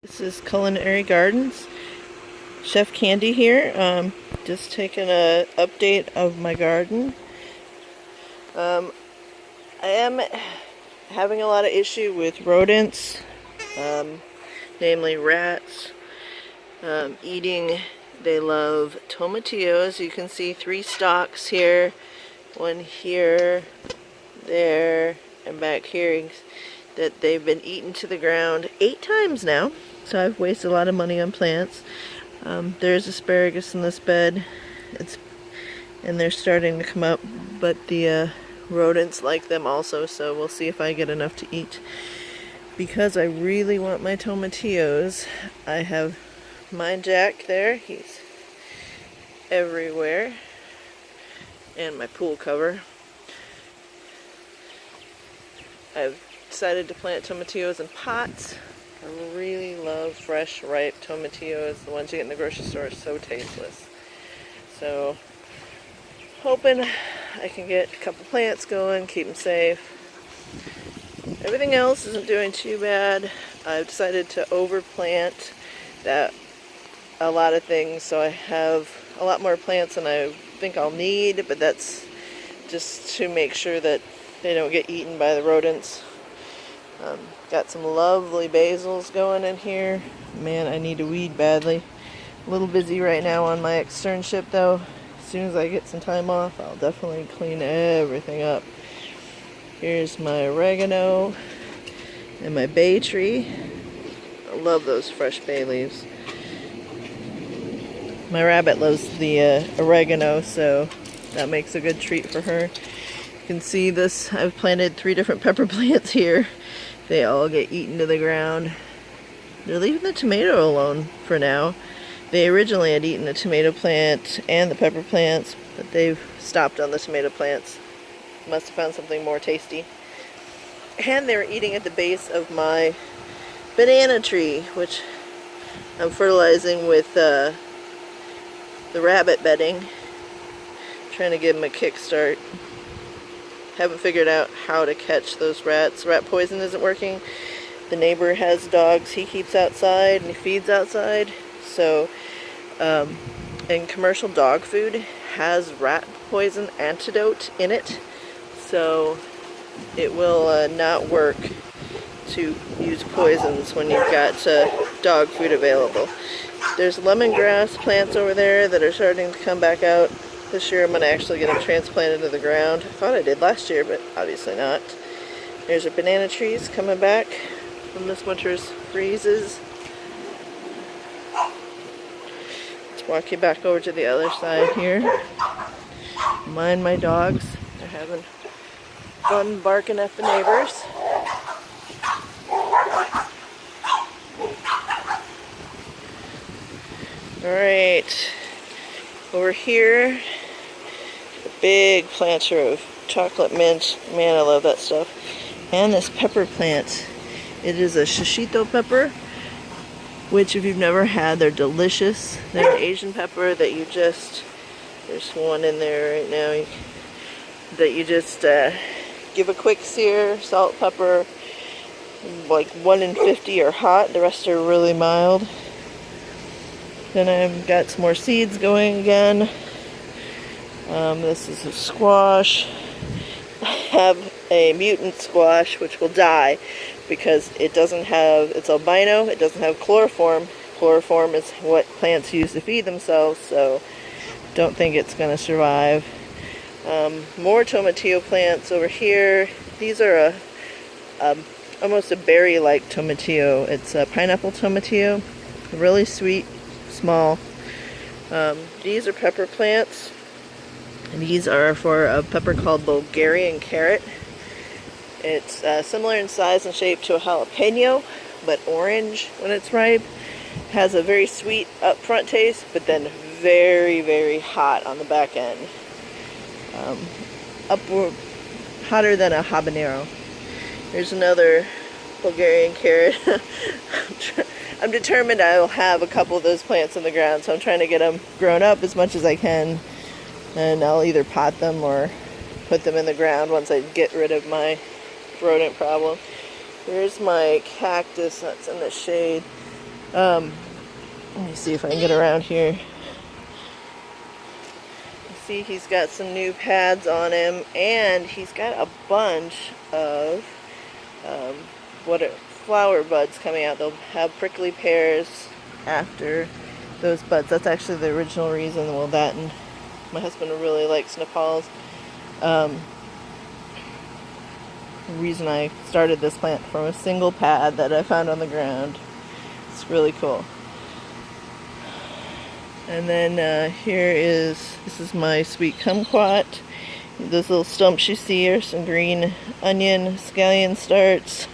This is Culinary Gardens. Chef Candy here. Just taking a update of my garden. I am having a lot of issue with rodents, namely rats, eating. They love tomatillos. You can see 3 stalks here, one here, there, and back here, that they've been eaten to the ground 8 times now. So I've wasted a lot of money on plants. There's asparagus in this bed, and they're starting to come up, but the rodents like them also, so we'll see if I get enough to eat. Because I really want my tomatillos, I have my Jack there, he's everywhere, and my pool cover. I've decided to plant tomatillos in pots. I really love fresh, ripe tomatillos. The ones you get in the grocery store are so tasteless. So, hoping I can get a couple plants going, keep them safe. Everything else isn't doing too bad. I've decided to overplant a lot of things, so I have a lot more plants than I think I'll need, but that's just to make sure that they don't get eaten by the rodents. Got some lovely basils going in here. Man, I need to weed badly. A little busy right now on my externship though. As soon as I get some time off, I'll definitely clean everything up. Here's my oregano and my bay tree. I love those fresh bay leaves. My rabbit loves the oregano, so that makes a good treat for her. You can see this, I've planted 3 different pepper plants here. They all get eaten to the ground. They're leaving the tomato alone for now. They originally had eaten the tomato plant and the pepper plants, but they've stopped on the tomato plants. Must have found something more tasty. And they're eating at the base of my banana tree, which I'm fertilizing with the rabbit bedding. Trying to give them a kickstart. Haven't figured out how to catch those rats. Rat poison isn't working. The neighbor has dogs he keeps outside and he feeds outside. So, and commercial dog food has rat poison antidote in it. So it will not work to use poisons when you've got dog food available. There's lemongrass plants over there that are starting to come back out. This year I'm going to actually get them transplanted to the ground. I thought I did last year, but obviously not. There's our banana trees coming back from this winter's freezes. Let's walk you back over to the other side here. Mind my dogs. They're having fun barking at the neighbors. Alright. Over here, a big planter of chocolate mint. Man, I love that stuff. And this pepper plant. It is a Shishito Pepper, which if you've never had, they're delicious. They're an Asian pepper that you just, there's one in there right now, that you just give a quick sear, salt, pepper. Like 1 in 50 are hot, the rest are really mild. Then I've got some more seeds going again. This is a squash. I have a mutant squash which will die because it doesn't have, it's albino, it doesn't have chloroform. Chloroform is what plants use to feed themselves, so don't think it's going to survive. More tomatillo plants over here. These are almost a berry-like tomatillo. It's a pineapple tomatillo, really sweet. Small. These are pepper plants, and these are for a pepper called Bulgarian Carrot. It's similar in size and shape to a jalapeno, but orange when it's ripe. Has a very sweet upfront taste, but then very, very hot on the back end. Upward, hotter than a habanero. Here's another Bulgarian carrot. I'm determined I will have a couple of those plants in the ground, so I'm trying to get them grown up as much as I can, and I'll either pot them or put them in the ground once I get rid of my rodent problem. Here's my cactus that's in the shade. Let me see if I can get around here. See, he's got some new pads on him, and he's got a bunch of flower buds coming out. They'll have prickly pears after those buds. That's actually the original reason. Well, that and my husband really likes Nepals. The reason I started this plant from a single pad that I found on the ground. It's really cool. And then this is my sweet kumquat. Those little stumps you see are some green onion scallion starts.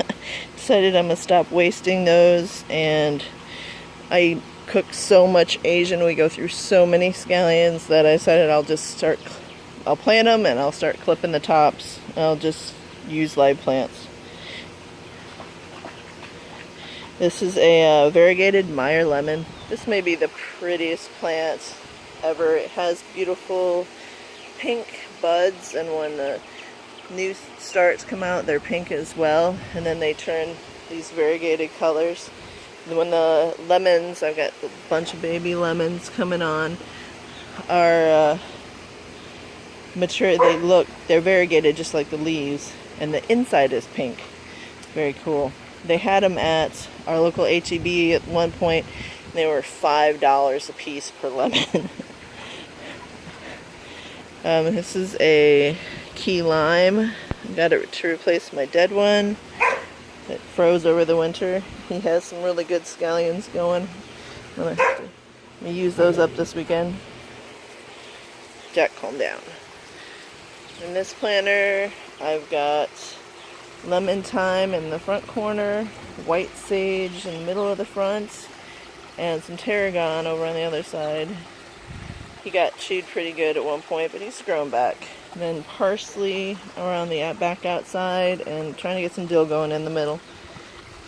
Decided I'm gonna stop wasting those, and I cook so much Asian, we go through so many scallions that I decided I'll plant them and I'll start clipping the tops. I'll just use live plants. This is a variegated Meyer lemon. This may be the prettiest plant ever. It has beautiful pink buds, and when the new starts come out, they're pink as well, and then they turn these variegated colors. And when the lemons, I've got a bunch of baby lemons coming on, are mature. They're variegated just like the leaves, and the inside is pink. Very cool. They had them at our local H-E-B at one point. They were $5 a piece per lemon. This is a key lime. I got it to replace my dead one that froze over the winter. He has some really good scallions going. I'm gonna have to use those up this weekend. Jack, calm down. In this planter, I've got lemon thyme in the front corner, white sage in the middle of the front, and some tarragon over on the other side. He got chewed pretty good at one point, but he's grown back. And then parsley around the back outside, and trying to get some dill going in the middle.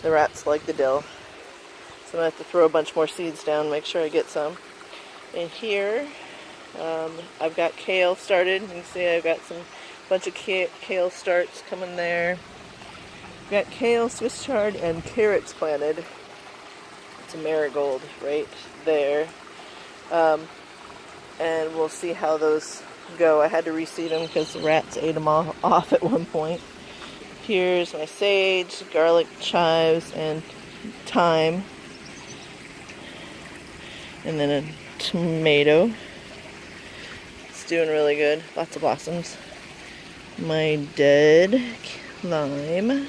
The rats like the dill. So I'm going to have to throw a bunch more seeds down, make sure I get some. In here, I've got kale started. You can see I've got some bunch of kale starts coming there. I've got kale, Swiss chard, and carrots planted. It's a marigold right there. And we'll see how those go. I had to reseed them because the rats ate them all off at one point. Here's my sage, garlic, chives, and thyme. And then a tomato. It's doing really good. Lots of blossoms. My dead lime.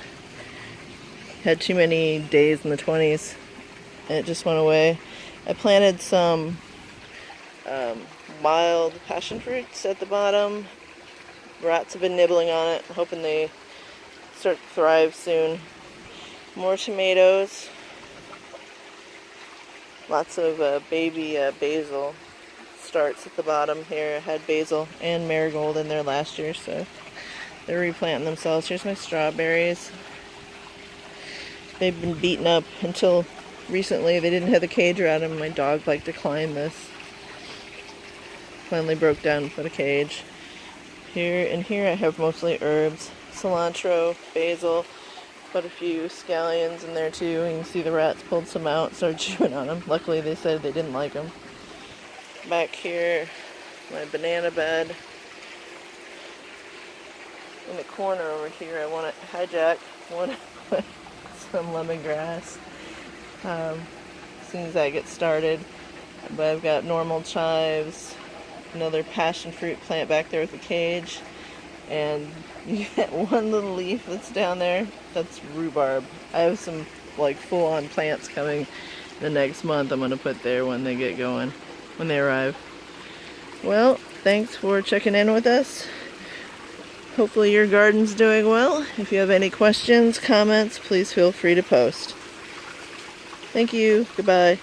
Had too many days in the 20s and it just went away. I planted some mild passion fruits at the bottom. Rats have been nibbling on it. I'm hoping they start to thrive soon. More tomatoes. Lots of baby basil starts at the bottom here. I had basil and marigold in there last year, so they're replanting themselves. Here's my strawberries. They've been beaten up until recently. They didn't have the cage around them. My dog liked to climb this. Finally broke down and put a cage. Here I have mostly herbs. Cilantro, basil, put a few scallions in there too. You can see the rats pulled some out, started chewing on them. Luckily they said they didn't like them. Back here, my banana bed. In the corner over here, I want to hijack one with some lemongrass as soon as I get started. But I've got normal chives, another passion fruit plant back there with a cage, and you get one little leaf that's down there. That's rhubarb. I have some like full-on plants coming the next month. I'm going to put there when they get going, when they arrive. Well, thanks for checking in with us. Hopefully your garden's doing well. If you have any questions, comments, please feel free to post. Thank you. Goodbye.